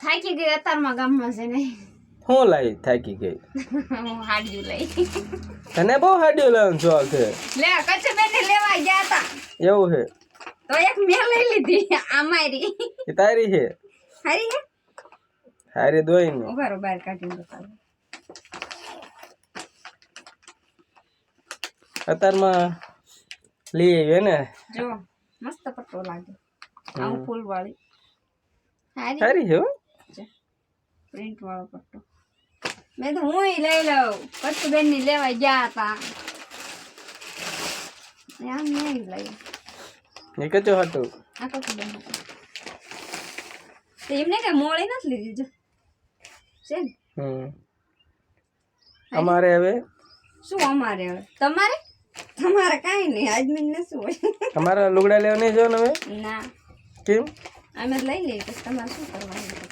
થાકી ગઈ અત્યારમાં ગામમાં છે ને હું લાઈ થાકી ગઈ હું હાડ્યું લઈ તને બહુ હાડ્યું લેવાનું શોખ છે લે કચ્છ બેન લેવા ગયા હતા એવું છે તો એક મેં લઈ લીધી આ મારી એ તારી છે હારી હે હારી દોઈ ને ઉભારો બહાર કાઢીને બતાવો અત્યારમાં લઈ આવી ને જો મસ્ત પટ્ટો લાગે આવું ફૂલ વાળી હારી સારી છે હો પ્રિન્ટ વાળો પટ્ટો મેં તો હું લઈ લઉં કચ્છ બેન ની લેવા ગયા હતા આમ નહીં લઈ એ કચો હતું આ કચ્છ બેન તો એમને કઈ મોળી નથી લીધી જો છે ને અમારે હવે શું અમારે હવે તમારે તમારે કાંઈ નહીં આજમીન ને શું હોય તમારા લુગડા લેવા નહીં જવાનું હવે ના કેમ અમે લઈ લઈએ પછી તમારે શું કરવાનું